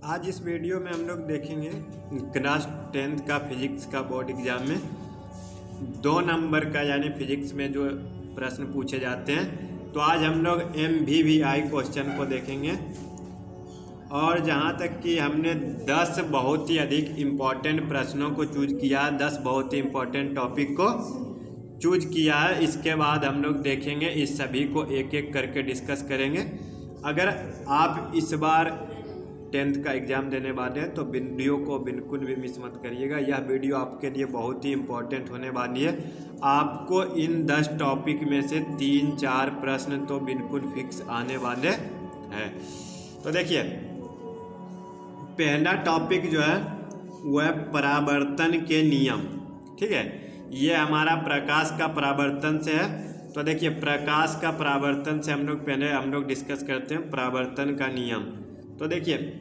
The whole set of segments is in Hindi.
आज इस वीडियो में हम लोग देखेंगे क्लास 10th का फिजिक्स का बोर्ड एग्जाम में 2 नंबर का यानी फिजिक्स में जो प्रश्न पूछे जाते हैं। तो आज हम लोग MVVI क्वेश्चन को देखेंगे और जहां तक कि हमने 10 बहुत ही अधिक इम्पॉर्टेंट प्रश्नों को चूज किया, 10 बहुत ही इम्पॉर्टेंट टॉपिक को चूज किया है। इसके बाद हम लोग देखेंगे, इस सभी को एक एक करके डिस्कस करेंगे। अगर आप इस बार 10th का एग्ज़ाम देने वाले हैं तो वीडियो को बिल्कुल भी मिस मत करिएगा। यह वीडियो आपके लिए बहुत ही इम्पोर्टेंट होने वाली है। आपको इन 10 टॉपिक में से 3-4 प्रश्न तो बिल्कुल फिक्स आने वाले हैं। तो देखिए, पहला टॉपिक जो है वह परावर्तन के नियम। ठीक है, ये हमारा प्रकाश का परावर्तन से है। तो देखिए, प्रकाश का परावर्तन से हम लोग डिस्कस करते हैं परावर्तन का नियम। तो देखिए,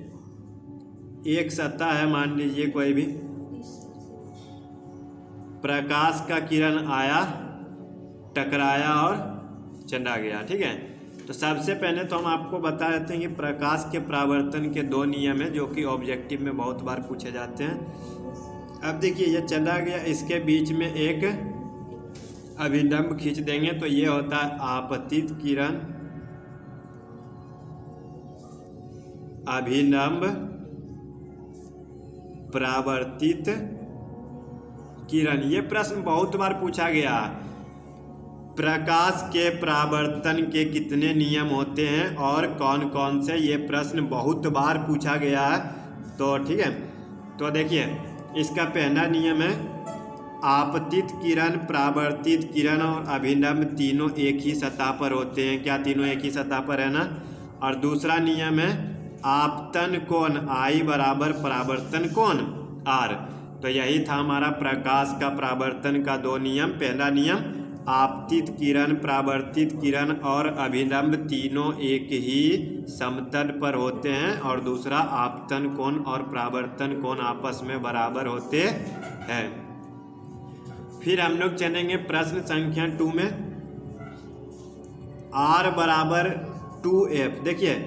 एक सतह है, मान लीजिए कोई भी, प्रकाश का किरण आया, टकराया और चला गया। ठीक है, तो सबसे पहले तो हम आपको बता देते हैं कि प्रकाश के परावर्तन के 2 नियम हैं जो कि ऑब्जेक्टिव में बहुत बार पूछे जाते हैं। अब देखिए, ये चला गया, इसके बीच में एक अभिलंब खींच देंगे तो ये होता है आपतित किरण, अभिलंब, परावर्तित किरण। ये प्रश्न बहुत बार पूछा गया। प्रकाश के परावर्तन के कितने नियम होते हैं और कौन कौन से, ये प्रश्न बहुत बार पूछा गया है। तो ठीक है, तो देखिए, इसका पहला नियम है आपतित किरण, परावर्तित किरण और अभिलंब तीनों एक ही सतह पर होते हैं। क्या तीनों एक ही सतह पर है ना। और दूसरा नियम है आपतन कोण I बराबर परावर्तन कोण R। तो यही था हमारा प्रकाश का परावर्तन का 2 नियम। पहला नियम आपतित किरण, परावर्तित किरण और अभिलंब तीनों एक ही समतल पर होते हैं, और दूसरा आपतन कोण और परावर्तन कोण आपस में बराबर होते हैं। फिर हम लोग चलेंगे प्रश्न संख्या 2 में, R बराबर 2F। देखिए,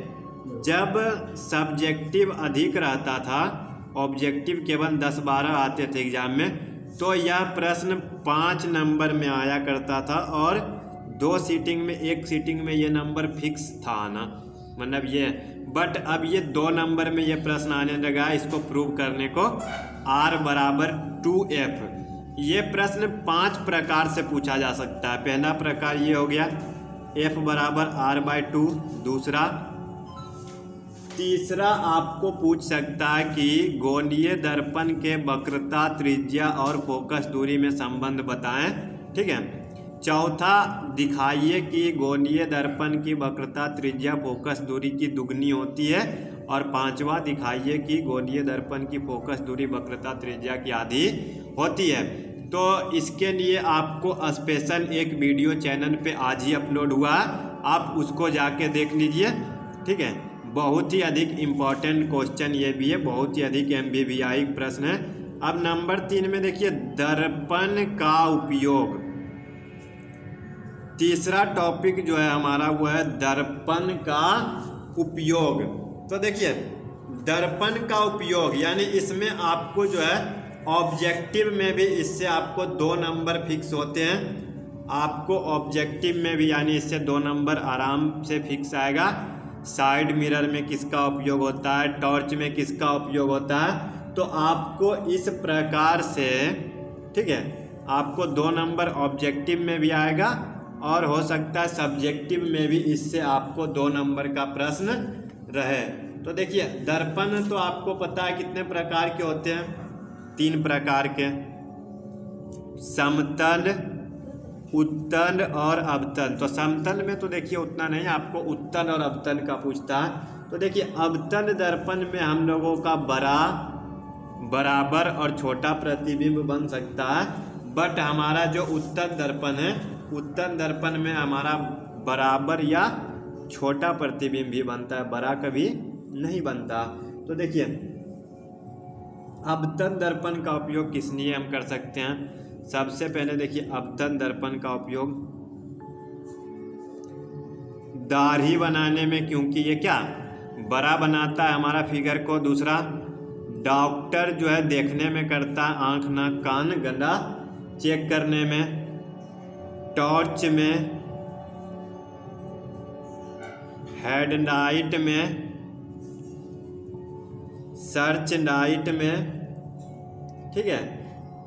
जब सब्जेक्टिव अधिक रहता था, ऑब्जेक्टिव केवल 10-12 आते थे एग्जाम में, तो यह प्रश्न 5 नंबर में आया करता था और 2 सीटिंग में, 1 सीटिंग में ये नंबर फिक्स था ना, मतलब ये। बट अब ये 2 नंबर में ये प्रश्न आने लगा। इसको प्रूव करने को R बराबर 2F। ये प्रश्न 5 प्रकार से पूछा जा सकता है। पहला प्रकार ये हो गया F बराबर R/2। दूसरा, तीसरा आपको पूछ सकता है कि गोलीय दर्पण के वक्रता, त्रिज्या और फोकस दूरी में संबंध बताएं। ठीक है, चौथा, दिखाइए कि गोलीय दर्पण की वक्रता, त्रिज्या, फोकस दूरी की दुगनी होती है। और 5वां, दिखाइए कि गोलीय दर्पण की फोकस दूरी, वक्रता, त्रिज्या की आधी होती है। तो इसके लिए आपको स्पेशल एक वीडियो चैनल पे आज ही अपलोड हुआ है, आप उसको जाके देख लीजिए। ठीक है, बहुत ही अधिक इम्पॉर्टेंट क्वेश्चन ये भी है, बहुत ही अधिक MVVI प्रश्न है। अब नंबर 3 में देखिए, दर्पण का उपयोग। तीसरा टॉपिक जो है हमारा वो है दर्पण का उपयोग। तो देखिए, दर्पण का उपयोग यानी इसमें आपको जो है ऑब्जेक्टिव में भी इससे आपको 2 नंबर फिक्स होते हैं। आपको ऑब्जेक्टिव में भी यानी इससे 2 नंबर आराम से फिक्स आएगा। साइड मिरर में किसका उपयोग होता है, टॉर्च में किसका उपयोग होता है। तो आपको इस प्रकार से, ठीक है, आपको 2 नंबर ऑब्जेक्टिव में भी आएगा और हो सकता है सब्जेक्टिव में भी इससे आपको 2 नंबर का प्रश्न रहे। तो देखिए, दर्पण तो आपको पता है कितने प्रकार के होते हैं, 3 प्रकार के, समतल, उत्तल और अवतल। तो समतल में तो देखिए उतना नहीं, आपको उत्तल और अवतल का पूछता है। तो देखिए, अवतल दर्पण में हम लोगों का बड़ा, बराबर और छोटा प्रतिबिंब बन सकता है। बट हमारा जो उत्तल दर्पण है, उत्तल दर्पण में हमारा बराबर या छोटा प्रतिबिंब भी बनता है, बड़ा कभी नहीं बनता। तो देखिए, अवतल दर्पण का उपयोग किस लिए हम कर सकते हैं। सबसे पहले देखिए, अवतल दर्पण का उपयोग दाढ़ी बनाने में, क्योंकि ये क्या बड़ा बनाता है हमारा फिगर को। दूसरा, डॉक्टर जो है देखने में करता है, आँख नाक कान गला चेक करने में। टॉर्च में, हेडलाइट में, सर्च लाइट में, ठीक है।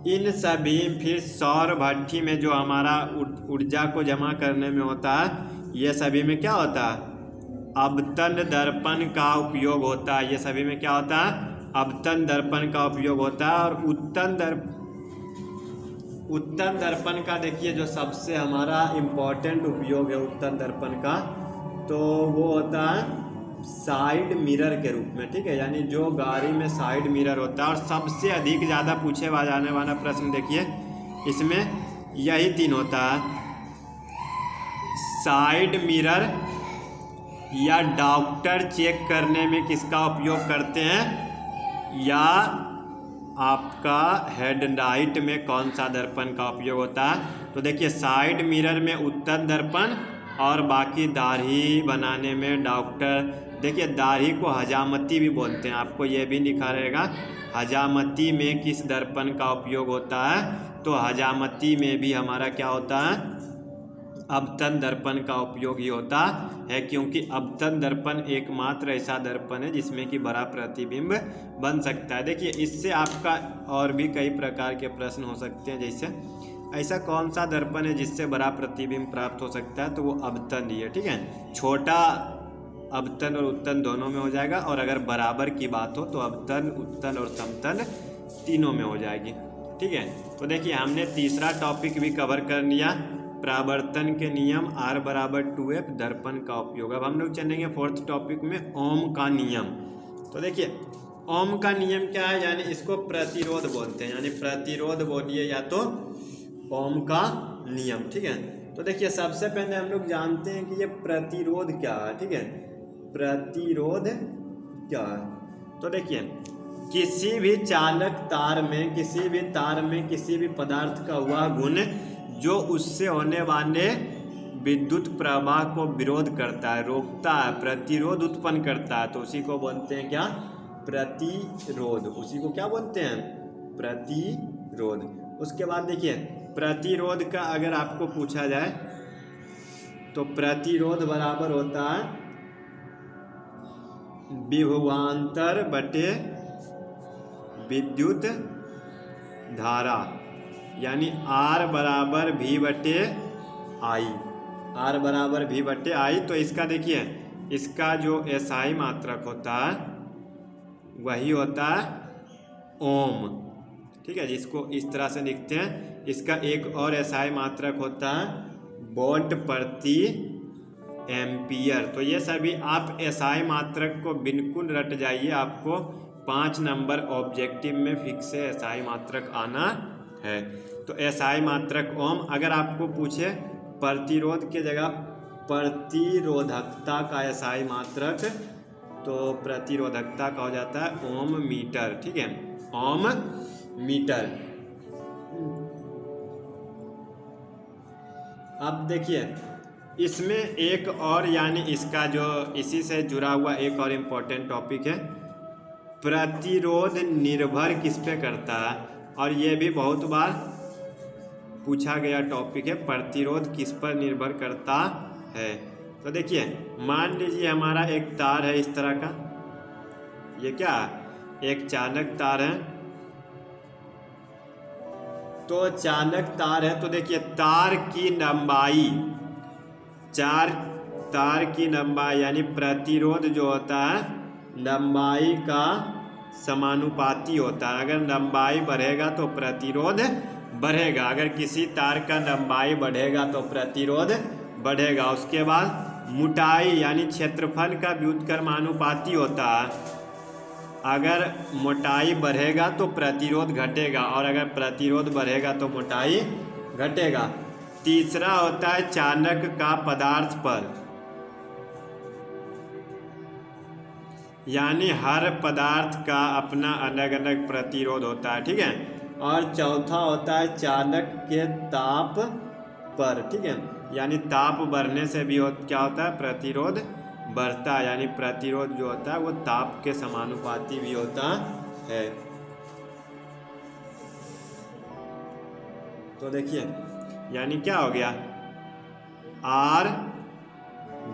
इन सभी, फिर सौर भट्ठी में जो हमारा ऊर्जा को जमा करने में होता है, ये सभी में क्या होता है, अवतल दर्पण का उपयोग होता है। ये सभी में क्या होता है, अवतल दर्पण का उपयोग होता है। और उत्तल दर्पण का देखिए जो सबसे हमारा इम्पोर्टेंट उपयोग है उत्तल दर्पण का, तो वो होता है साइड मिरर के रूप में, ठीक है। यानी जो गाड़ी में साइड मिरर होता है। और सबसे अधिक ज़्यादा पूछे जाने वाला प्रश्न देखिए, इसमें यही 3 होता है, साइड मिरर या डॉक्टर चेक करने में किसका उपयोग करते हैं, या आपका हेडलाइट में कौन सा दर्पण का उपयोग होता है। तो देखिए साइड मिरर में उत्तल दर्पण और बाकी दाढ़ी बनाने में डॉक्टर। देखिए दाढ़ी को हजामती भी बोलते हैं, आपको ये भी लिखा रहेगा हजामती में किस दर्पण का उपयोग होता है। तो हजामती में भी हमारा क्या होता है, अवतल दर्पण का उपयोग ही होता है, क्योंकि अवतल दर्पण एकमात्र ऐसा दर्पण है जिसमें कि बड़ा प्रतिबिंब बन सकता है। देखिए इससे आपका और भी कई प्रकार के प्रश्न हो सकते हैं, जैसे ऐसा कौन सा दर्पण है जिससे बड़ा प्रतिबिंब प्राप्त हो सकता है, तो वो अवतल ही है, ठीक है। छोटा अवतल और उत्तल दोनों में हो जाएगा, और अगर बराबर की बात हो तो अवतल, उत्तल और समतल तीनों में हो जाएगी, ठीक है। तो देखिए हमने तीसरा टॉपिक भी कवर कर लिया, परावर्तन के नियम, R = 2F, दर्पण का उपयोग। अब हम लोग चलेंगे 4th टॉपिक में, ओम का नियम। तो देखिए ओम का नियम क्या है, यानी इसको प्रतिरोध बोलते हैं, यानी प्रतिरोध बोलिए या तो ओम का नियम, ठीक है। तो देखिए सबसे पहले हम लोग जानते हैं कि ये प्रतिरोध क्या है, ठीक है। प्रतिरोध क्या है, तो देखिए किसी भी चालक तार में, किसी भी तार में किसी भी पदार्थ का हुआ गुण जो उससे होने वाले विद्युत प्रवाह को विरोध करता है, रोकता है, प्रतिरोध उत्पन्न करता है, तो उसी को बोलते हैं क्या, प्रतिरोध। उसी को क्या बोलते हैं, प्रतिरोध। उसके बाद देखिए प्रतिरोध का अगर आपको पूछा जाए तो प्रतिरोध बराबर होता है विभवांतर बटे विद्युत धारा, यानी R = V/I, R = V/I। तो इसका देखिए इसका जो SI मात्रक होता है वही होता है ओम, ठीक है, जिसको इस तरह से लिखते हैं। इसका एक और SI मात्रक होता है वोल्ट प्रति एम्पियर। तो ये सभी आप SI मात्रक को बिल्कुल रट जाइए, आपको 5 नंबर ऑब्जेक्टिव में फिक्स से SI मात्रक आना है। तो SI मात्रक ओम। अगर आपको पूछे प्रतिरोध के जगह प्रतिरोधकता का SI मात्रक, तो प्रतिरोधकता का हो जाता है ओम मीटर, ठीक है, ओम मीटर। अब देखिए इसमें एक और, यानी इसका जो इसी से जुड़ा हुआ एक और इम्पोर्टेंट टॉपिक है, प्रतिरोध निर्भर किस पे करता है, और ये भी बहुत बार पूछा गया टॉपिक है, प्रतिरोध किस पर निर्भर करता है। तो देखिए मान लीजिए हमारा एक तार है इस तरह का, ये क्या एक चालक तार है, तो चालक तार है, तो देखिए तार की लंबाई, तार की लंबाई यानी प्रतिरोध जो होता है लंबाई का समानुपाती होता है। अगर लंबाई बढ़ेगा तो प्रतिरोध बढ़ेगा, अगर किसी तार का लंबाई बढ़ेगा तो प्रतिरोध बढ़ेगा। उसके बाद मोटाई यानी क्षेत्रफल का व्युत्क्रमानुपाती होता है, अगर मोटाई बढ़ेगा तो प्रतिरोध घटेगा, और अगर प्रतिरोध बढ़ेगा तो मोटाई घटेगा। तीसरा होता है चालक का पदार्थ पर, यानी हर पदार्थ का अपना अलग अलग प्रतिरोध होता है, ठीक है। और चौथा होता है चालक के ताप पर, ठीक है, यानी ताप बढ़ने से भी क्या होता है, प्रतिरोध बढ़ता है, यानी प्रतिरोध जो होता है वो ताप के समानुपाती भी होता है। तो देखिए यानी क्या हो गया, R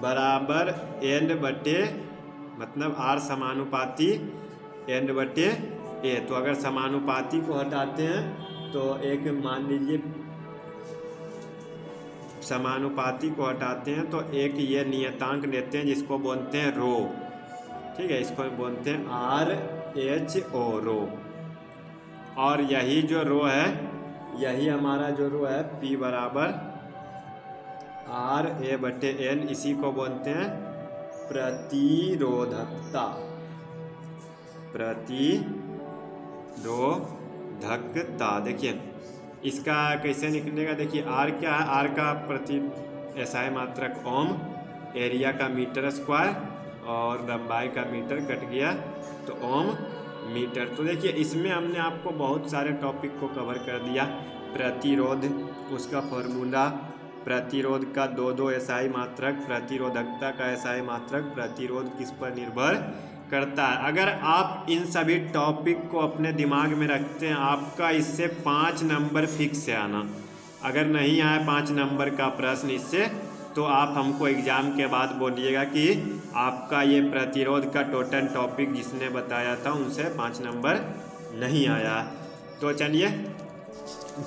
बराबर N बटे मतलब R समानुपाती N बटे A। तो अगर समानुपाती को हटाते हैं तो एक मान लीजिए समानुपाती को हटाते हैं तो एक ये नियतांक लेते हैं जिसको बोलते हैं रो, ठीक है, इसको बोलते हैं RH0 रो। और यही जो रो है, यही हमारा जो रो है P बराबर RA बटे N, इसी को बोलते हैं प्रतिरोधकता। प्रतिरोधकता देखिए इसका कैसे निकलेगा, देखिए R क्या है, R का प्रति SI मात्रक ओम, एरिया का मीटर स्क्वायर और लंबाई का मीटर कट गया तो ओम मीटर। तो देखिए इसमें हमने आपको बहुत सारे टॉपिक को कवर कर दिया। प्रतिरोध, उसका फॉर्मूला, प्रतिरोध का दो SI मात्रक, प्रतिरोधकता का SI मात्रक, प्रतिरोध किस पर निर्भर करता है। अगर आप इन सभी टॉपिक को अपने दिमाग में रखते हैं, आपका इससे 5 नंबर फिक्स है आना। अगर नहीं आए 5 नंबर का प्रश्न इससे, तो आप हमको एग्ज़ाम के बाद बोलिएगा कि आपका ये प्रतिरोध का टोटल टॉपिक जिसने बताया था उनसे 5 नंबर नहीं आया। तो चलिए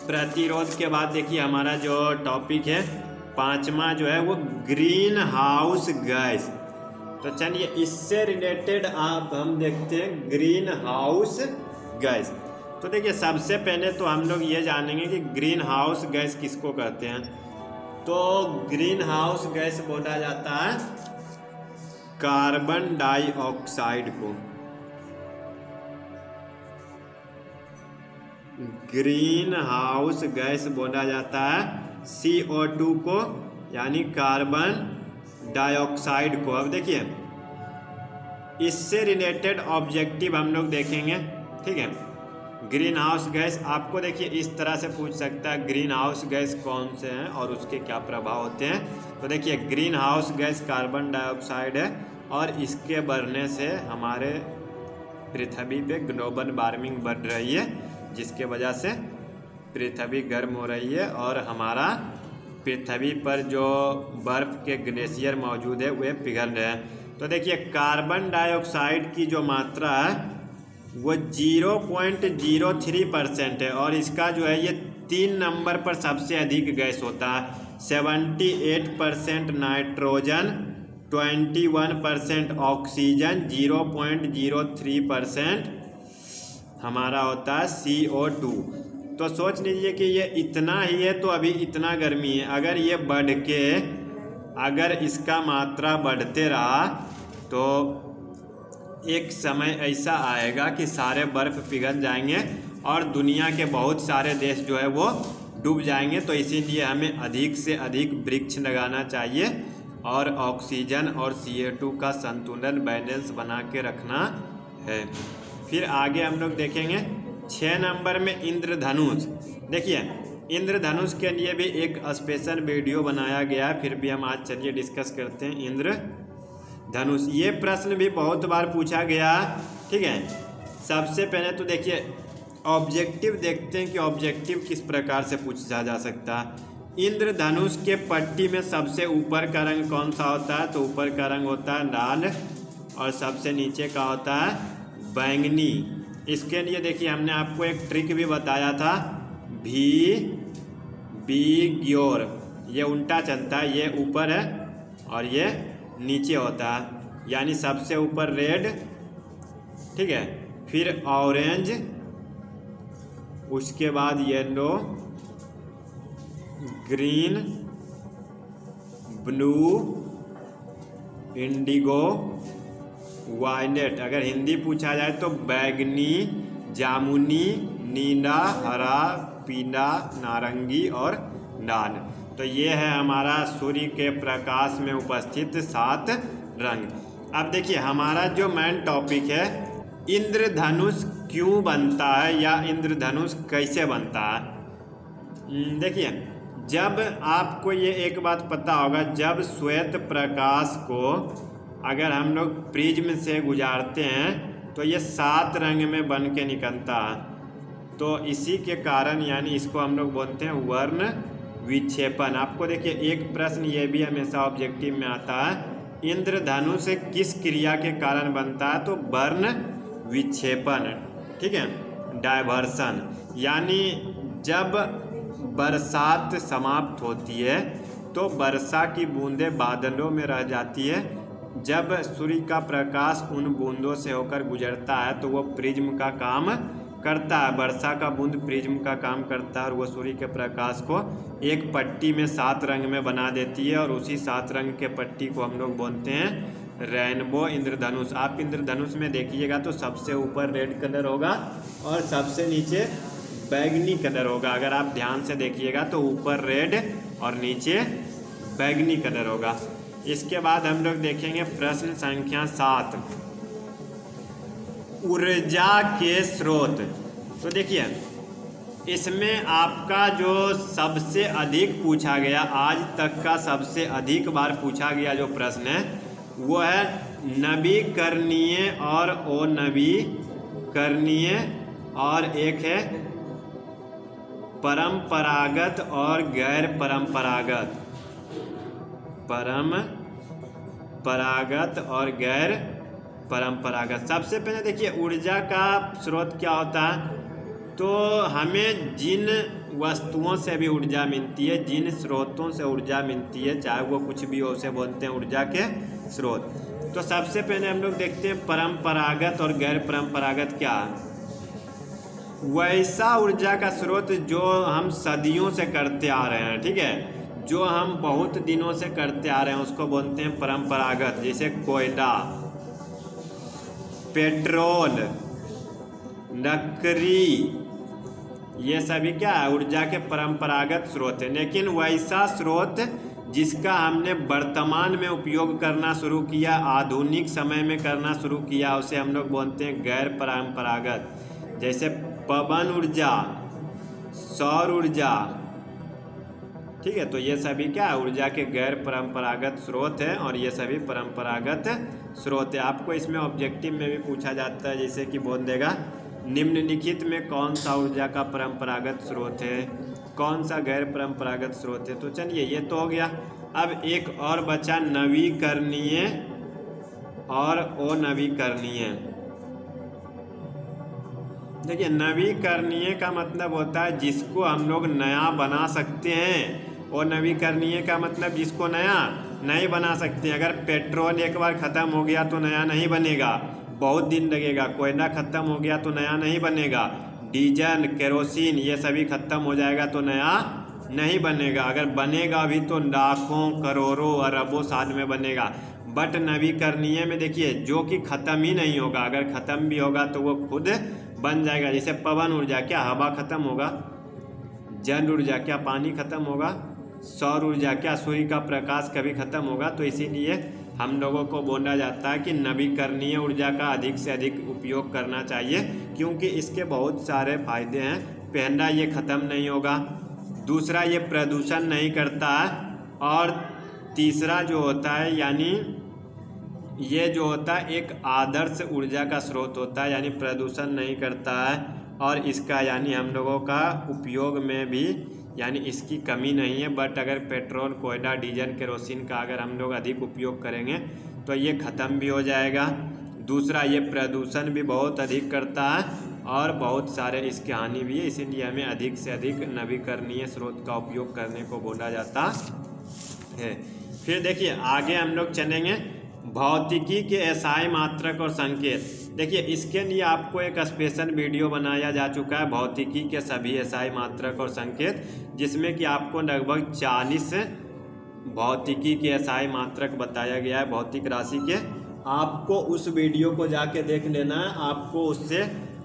प्रतिरोध के बाद देखिए हमारा जो टॉपिक है 5वां जो है वो ग्रीन हाउस गैस। तो चलिए इससे रिलेटेड आप हम देखते हैं ग्रीन हाउस गैस। तो देखिए सबसे पहले तो हम लोग ये जानेंगे कि ग्रीन हाउस गैस किसको कहते हैं। तो ग्रीन हाउस गैस बोला जाता है कार्बन डाइऑक्साइड को। ग्रीन हाउस गैस बोला जाता है CO2 को, यानी कार्बन डाइऑक्साइड को। अब देखिए इससे रिलेटेड ऑब्जेक्टिव हम लोग देखेंगे, ठीक है। ग्रीन हाउस गैस आपको देखिए इस तरह से पूछ सकता है ग्रीन हाउस गैस कौन से हैं और उसके क्या प्रभाव होते हैं। तो देखिए green house gas carbon dioxide है और इसके बढ़ने से हमारे पृथ्वी पे ग्लोबल वार्मिंग बढ़ रही है, जिसके वजह से पृथ्वी गर्म हो रही है और हमारा पृथ्वी पर जो बर्फ़ के ग्लेशियर मौजूद है वे पिघल रहे हैं। तो देखिए कार्बन डाइऑक्साइड की जो मात्रा है वो 0.03% है और इसका जो है ये 3 नंबर पर सबसे अधिक गैस होता है। 78% नाइट्रोजन, 21% ऑक्सीजन, 0.03% हमारा होता है CO2। तो सोच लीजिए कि ये इतना ही है तो अभी इतना गर्मी है। अगर ये बढ़ के अगर इसका मात्रा बढ़ते रहा तो एक समय ऐसा आएगा कि सारे बर्फ़ पिघल जाएंगे और दुनिया के बहुत सारे देश जो है वो डूब जाएंगे। तो इसीलिए हमें अधिक से अधिक वृक्ष लगाना चाहिए और ऑक्सीजन और CO2 का संतुलन बैलेंस बना के रखना है। फिर आगे हम लोग देखेंगे 6 नंबर में इंद्रधनुष। देखिए इंद्रधनुष के लिए भी एक स्पेशल वीडियो बनाया गया है, फिर भी हम आज चलिए डिस्कस करते हैं इंद्रधनुष। ये प्रश्न भी बहुत बार पूछा गया, ठीक है। सबसे पहले तो देखिए ऑब्जेक्टिव देखते हैं कि ऑब्जेक्टिव किस प्रकार से पूछा जा सकता है। इंद्रधनुष के पट्टी में सबसे ऊपर का रंग कौन सा होता है, तो ऊपर का रंग होता है लाल और सबसे नीचे का होता है बैंगनी। इसके लिए देखिए हमने आपको एक ट्रिक भी बताया था, बी ग्योर, ये उल्टा चलता है, ये ऊपर है और ये नीचे होता है, यानी सबसे ऊपर रेड, ठीक है, फिर ऑरेंज, उसके बाद yellow, green, blue, indigo, violet. अगर हिंदी पूछा जाए तो बैगनी, जामुनी, नीला, हरा, पीला, नारंगी और लाल। तो ये है हमारा सूर्य के प्रकाश में उपस्थित 7 रंग। अब देखिए हमारा जो मेन टॉपिक है इंद्रधनुष क्यों बनता है या इंद्रधनुष कैसे बनता है। देखिए जब आपको ये एक बात पता होगा, जब श्वेत प्रकाश को अगर हम लोग प्रिज्म से गुजारते हैं तो ये 7 रंग में बन के निकलता है। तो इसी के कारण यानी इसको हम लोग बोलते हैं वर्ण विक्षेपण। आपको देखिए एक प्रश्न ये भी हमेशा ऑब्जेक्टिव में आता है, इंद्रधनुष किस क्रिया के कारण बनता है? तो वर्ण विक्षेपण, ठीक है, डायवर्सन। यानी जब बरसात समाप्त होती है तो वर्षा की बूंदें बादलों में रह जाती है। जब सूर्य का प्रकाश उन बूंदों से होकर गुजरता है तो वो प्रिज्म का काम करता है। वर्षा का बूंद प्रिज्म का काम करता है और वो सूर्य के प्रकाश को एक पट्टी में 7 रंग में बना देती है और उसी 7 रंग के पट्टी को हम लोग बोलते हैं रेनबो इंद्रधनुष। आप इंद्रधनुष में देखिएगा तो सबसे ऊपर रेड कलर होगा और सबसे नीचे बैगनी कलर होगा। अगर आप ध्यान से देखिएगा तो ऊपर रेड और नीचे बैगनी कलर होगा। इसके बाद हम लोग देखेंगे प्रश्न संख्या 7, ऊर्जा के स्रोत। तो देखिए इसमें आपका जो सबसे अधिक पूछा गया, आज तक का सबसे अधिक बार पूछा गया जो प्रश्न है वो है नवीकरणीय और अनवीकरणीय, और एक है परंपरागत और गैर परंपरागत। परंपरागत और गैर परंपरागत। सबसे पहले देखिए ऊर्जा का स्रोत क्या होता है? तो हमें जिन वस्तुओं से भी ऊर्जा मिलती है, जिन स्रोतों से ऊर्जा मिलती है, चाहे वो कुछ भी हो, उसे बोलते हैं ऊर्जा के स्रोत। तो सबसे पहले हम लोग देखते हैं परंपरागत और गैर परंपरागत क्या है। वैसा ऊर्जा का स्रोत जो हम सदियों से करते आ रहे हैं, ठीक है, जो हम बहुत दिनों से करते आ रहे हैं उसको बोलते हैं परंपरागत। जैसे कोयला, पेट्रोल, लकड़ी, ये सभी क्या है? ऊर्जा के परंपरागत स्रोत है। लेकिन वैसा स्रोत जिसका हमने वर्तमान में उपयोग करना शुरू किया, आधुनिक समय में करना शुरू किया, उसे हम लोग बोलते हैं गैर परंपरागत। जैसे पवन ऊर्जा, सौर ऊर्जा, ठीक है। तो ये सभी क्या है? ऊर्जा के गैर परंपरागत स्रोत है और ये सभी परंपरागत स्रोत है। आपको इसमें ऑब्जेक्टिव में भी पूछा जाता है, जैसे कि बोल देगा निम्नलिखित में कौन सा ऊर्जा का परंपरागत स्रोत है, कौन सा गैर परंपरागत स्रोत है। तो चलिए ये तो हो गया। अब एक और बचा नवीकरणीय और अनवीकरणीय। देखिए नवीकरणीय का मतलब होता है जिसको हम लोग नया बना सकते हैं, और नवीकरणीय का मतलब जिसको नया नहीं बना सकते। अगर पेट्रोल एक बार ख़त्म हो गया तो नया नहीं बनेगा, बहुत दिन लगेगा। कोयला ख़त्म हो गया तो नया नहीं बनेगा। डीजल, केरोसिन ये सभी ख़त्म हो जाएगा तो नया नहीं बनेगा। अगर बनेगा भी तो लाखों, करोड़ों, अरबों साल में बनेगा। बट नवीकरणीय में देखिए जो कि ख़त्म ही नहीं होगा, अगर ख़त्म भी होगा तो वो खुद बन जाएगा। जैसे पवन ऊर्जा, क्या हवा ख़त्म होगा? जल ऊर्जा, क्या पानी ख़त्म होगा? सौर ऊर्जा, क्या सूर्य का प्रकाश कभी ख़त्म होगा? तो इसीलिए हम लोगों को बोला जाता है कि नवीकरणीय ऊर्जा का अधिक से अधिक उपयोग करना चाहिए, क्योंकि इसके बहुत सारे फायदे हैं। पहला, ये ख़त्म नहीं होगा। दूसरा, ये प्रदूषण नहीं करता है। और तीसरा जो होता है, यानी ये जो होता है एक आदर्श ऊर्जा का स्रोत होता है, यानी प्रदूषण नहीं करता है। और इसका यानी हम लोगों का उपयोग में भी यानी इसकी कमी नहीं है। बट अगर पेट्रोल, कोयला, डीजल, केरोसिन का अगर हम लोग अधिक उपयोग करेंगे तो ये ख़त्म भी हो जाएगा। दूसरा, ये प्रदूषण भी बहुत अधिक करता है और बहुत सारे इसकी हानि भी है। इसीलिए हमें अधिक से अधिक नवीकरणीय स्रोत का उपयोग करने को बोला जाता है। फिर देखिए आगे हम लोग चलेंगे भौतिकी के एसआई मात्रक और संकेत। देखिए इसके लिए आपको एक स्पेशल वीडियो बनाया जा चुका है, भौतिकी के सभी एसआई मात्रक और संकेत, जिसमें कि आपको लगभग 40 भौतिकी के एसआई मात्रक बताया गया है भौतिक राशि के। आपको उस वीडियो को जाके देख लेना है। आपको उससे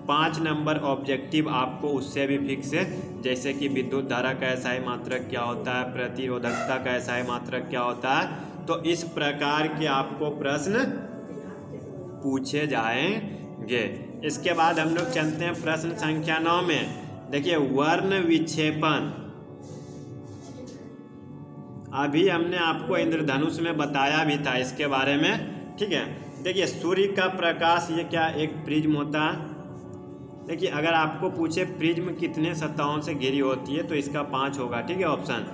5 नंबर ऑब्जेक्टिव आपको उससे भी फिक्स है, जैसे कि विद्युत धारा का एसआई मात्रक क्या होता है, प्रतिरोधकता का एसआई मात्रक क्या होता है। तो इस प्रकार के आपको प्रश्न पूछे जाएंगे। इसके बाद हम लोग चलते हैं प्रश्न संख्या 9 में। देखिए वर्ण विक्षेपण। अभी हमने आपको इंद्रधनुष में बताया भी था इसके बारे में। ठीक है। देखिए सूर्य का प्रकाश ये क्या एक प्रिज्म होता है। देखिए अगर आपको पूछे प्रिज्म कितने सतहों से घिरी होती है तो इसका 5 होगा, ठीक है ऑप्शन।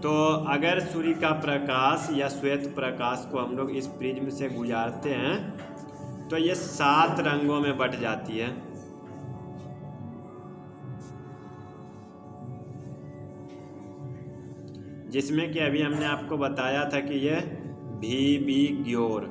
तो अगर सूर्य का प्रकाश या श्वेत प्रकाश को हम लोग इस प्रिज्म से गुजारते हैं तो ये 7 रंगों में बट जाती है। जिसमें कि अभी हमने आपको बताया था कि ये विविग्योर,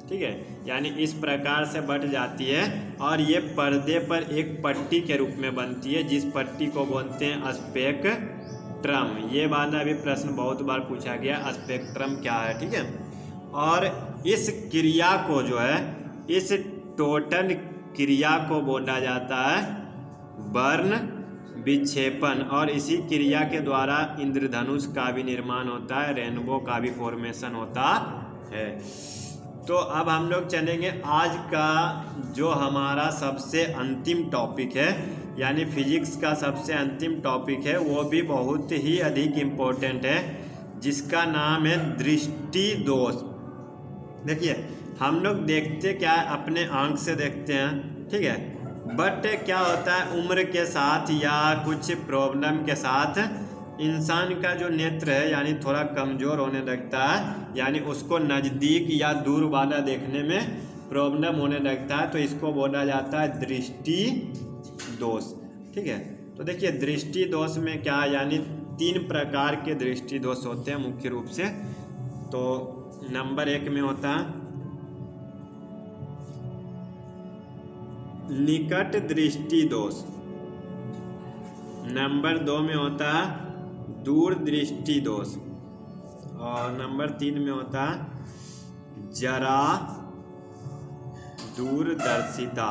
ठीक है, यानी इस प्रकार से बट जाती है और ये पर्दे पर एक पट्टी के रूप में बनती है, जिस पट्टी को बोलते हैं स्पेक्ट्रम। ये वाला भी प्रश्न बहुत बार पूछा गया, स्पेक्ट्रम क्या है, ठीक है। और इस क्रिया को जो है, इस टोटल क्रिया को बोला जाता है वर्ण विक्षेपण, और इसी क्रिया के द्वारा इंद्रधनुष का भी निर्माण होता है, रेनबो का भी फॉर्मेशन होता है। तो अब हम लोग चलेंगे आज का जो हमारा सबसे अंतिम टॉपिक है, यानी फिजिक्स का सबसे अंतिम टॉपिक है, वो भी बहुत ही अधिक इम्पोर्टेंट है, जिसका नाम है दृष्टि दोष। देखिए हम लोग देखते क्या अपने आंख से देखते हैं, ठीक है, बट क्या होता है उम्र के साथ या कुछ प्रॉब्लम के साथ इंसान का जो नेत्र है यानी थोड़ा कमज़ोर होने लगता है, यानी उसको नज़दीक या दूर वाला देखने में प्रॉब्लम होने लगता है, तो इसको बोला जाता है दृष्टि दोष, ठीक है। तो देखिए दृष्टि दोष में क्या, यानी 3 प्रकार के दृष्टि दोष होते हैं मुख्य रूप से। तो नंबर 1 में होता है निकट दृष्टि दोष, नंबर 2 में होता है दूर दृष्टि दोष, और नंबर 3 में होता है जरा दूरदर्शिता,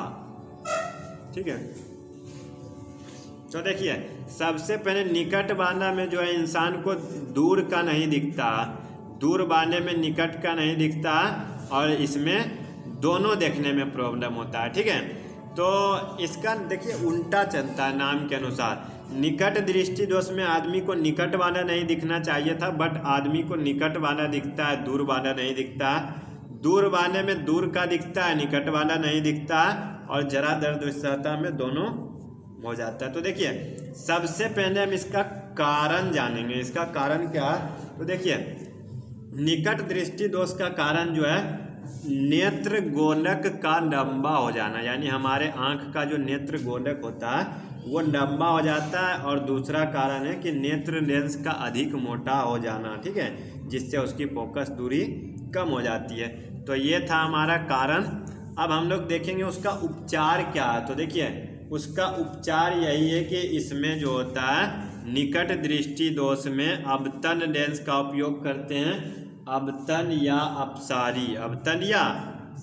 ठीक है। तो देखिए सबसे पहले निकट वाला में जो है इंसान को दूर का नहीं दिखता, दूर वाले में निकट का नहीं दिखता, और इसमें दोनों देखने में प्रॉब्लम होता है, ठीक है। तो इसका देखिए उल्टा चलता है नाम के अनुसार। निकट दृष्टि दोष में आदमी को निकट वाला नहीं दिखना चाहिए था, बट आदमी को निकट वाला दिखता है, दूर वाला नहीं दिखता। दूर वाले में दूर का दिखता है, निकट वाला नहीं दिखता, और जरा दूरदर्शिता में दोनों हो जाता है। तो देखिए सबसे पहले हम इसका कारण जानेंगे, इसका कारण क्या है। तो देखिए निकट दृष्टि दोष का कारण जो है नेत्र गोलक का लंबा हो जाना, यानी हमारे आँख का जो नेत्र गोलक होता है वो लंबा हो जाता है, और दूसरा कारण है कि नेत्र लेंस का अधिक मोटा हो जाना, ठीक है, जिससे उसकी फोकस दूरी कम हो जाती है। तो ये था हमारा कारण। अब हम लोग देखेंगे उसका उपचार क्या है। तो देखिए उसका उपचार यही है कि इसमें जो होता है निकट दृष्टि दोष में अवतल लेंस का उपयोग करते हैं, अवतल या अपसारी, अवतल या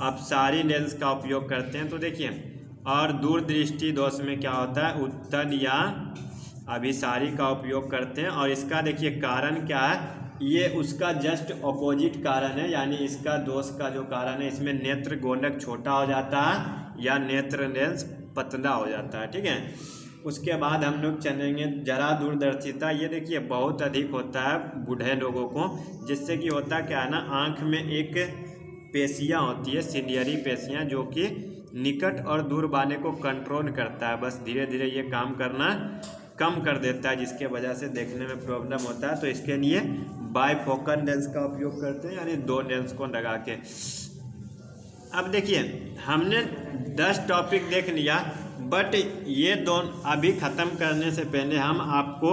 अपसारी लेंस का उपयोग करते हैं। तो देखिए और दूर दृष्टि दोष में क्या होता है उत्तल या अभिसारी का उपयोग करते हैं। और इसका देखिए कारण क्या है, ये उसका जस्ट ऑपोजिट कारण है, यानी इसका दोष का जो कारण है इसमें नेत्र गोलक छोटा हो जाता है या नेत्र लेंस पतला हो जाता है, ठीक है। उसके बाद हम लोग चलेंगे जरा दूरदर्शिता। ये देखिए बहुत अधिक होता है बूढ़े लोगों को, जिससे कि होता क्या है ना, आँख में एक पेशियाँ होती है सिलियरी पेशियाँ, जो कि निकट और दूर वाले को कंट्रोल करता है, बस धीरे धीरे ये काम करना कम कर देता है, जिसके वजह से देखने में प्रॉब्लम होता है। तो इसके लिए बाइफोकल लेंस का उपयोग करते हैं, यानी 2 लेंस को लगा के। अब देखिए हमने 10 टॉपिक देख लिया, बट ये दोनों अभी ख़त्म करने से पहले हम आपको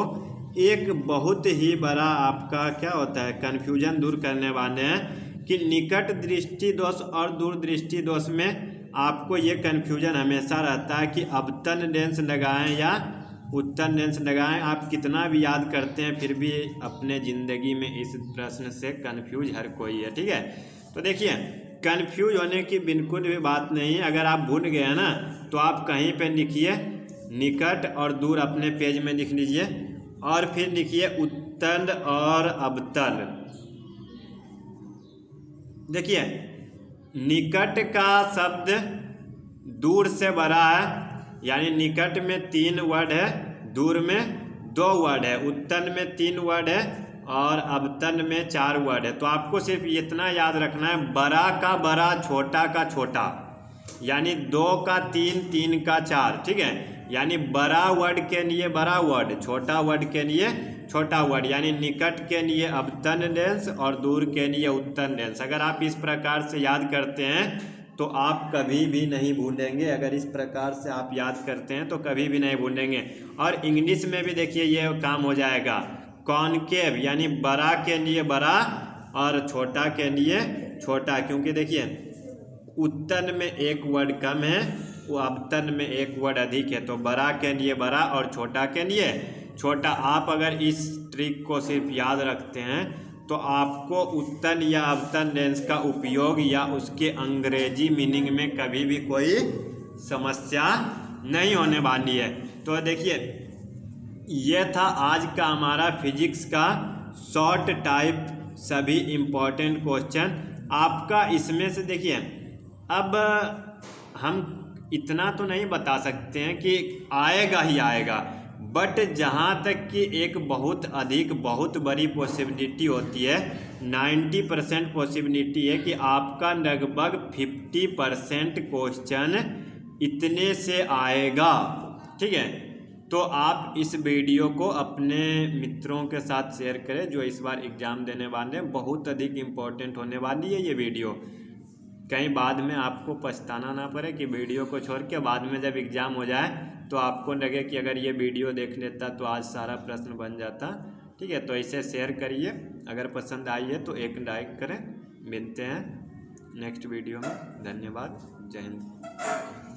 एक बहुत ही बड़ा आपका क्या होता है कन्फ्यूजन दूर करने वाले हैं कि निकट दृष्टि दोष और दूर दृष्टि दोष में आपको ये कन्फ्यूजन हमेशा रहता है कि अवतल लेंस लगाएं या उत्तल लेंस लगाएं। आप कितना भी याद करते हैं फिर भी अपने ज़िंदगी में इस प्रश्न से कन्फ्यूज हर कोई है, ठीक है। तो देखिए कन्फ्यूज होने की बिल्कुल भी बात नहीं है। अगर आप भूल गए ना तो आप कहीं पे लिखिए निकट और दूर, अपने पेज में लिख लीजिए, और फिर लिखिए उत्तल और अवतल। देखिए निकट का शब्द दूर से बड़ा है, यानी निकट में 3 वर्ड है, दूर में 2 वर्ड है, उत्तल में 3 वर्ड है, और अवतन में 4 वर्ड है। तो आपको सिर्फ इतना याद रखना है, बड़ा का बड़ा, छोटा का छोटा, यानी 2 का 3, 3 का 4, ठीक है। यानी बड़ा वर्ड के लिए बड़ा वर्ड, छोटा वर्ड के लिए छोटा वर्ड, यानी निकट के लिए अवतन डेंस और दूर के लिए उत्तन डेंस। अगर आप इस प्रकार से याद करते हैं तो आप कभी भी नहीं भूलेंगे। अगर इस प्रकार से आप याद करते हैं तो कभी भी नहीं भूलेंगे। और इंग्लिश में भी देखिए ये काम हो जाएगा, कॉनकेव यानी बड़ा के लिए बड़ा और छोटा के लिए छोटा, क्योंकि देखिए उत्तन में 1 वर्ड कम है, वो अवतन में 1 वर्ड अधिक है। तो बड़ा के लिए बड़ा और छोटा के लिए छोटा। आप अगर इस ट्रिक को सिर्फ याद रखते हैं तो आपको उत्तन या अवतन डेंस का उपयोग या उसके अंग्रेजी मीनिंग में कभी भी कोई समस्या नहीं होने वाली है। तो देखिए ये था आज का हमारा फिजिक्स का शॉर्ट टाइप सभी इम्पोर्टेंट क्वेश्चन आपका। इसमें से देखिए अब हम इतना तो नहीं बता सकते हैं कि आएगा ही आएगा, बट जहाँ तक कि एक बहुत अधिक बहुत बड़ी पॉसिबिलिटी होती है, 90% पॉसिबिलिटी है कि आपका लगभग 50% क्वेश्चन इतने से आएगा, ठीक है। तो आप इस वीडियो को अपने मित्रों के साथ शेयर करें जो इस बार एग्ज़ाम देने वाले हैं। बहुत अधिक इम्पोर्टेंट होने वाली है ये वीडियो, कहीं बाद में आपको पछताना ना पड़े कि वीडियो को छोड़ के बाद में जब एग्ज़ाम हो जाए तो आपको लगे कि अगर ये वीडियो देख लेता तो आज सारा प्रश्न बन जाता, ठीक है। तो इसे शेयर करिए, अगर पसंद आई है तो एक लाइक करें। मिलते हैं नेक्स्ट वीडियो में, धन्यवाद, जय हिंद।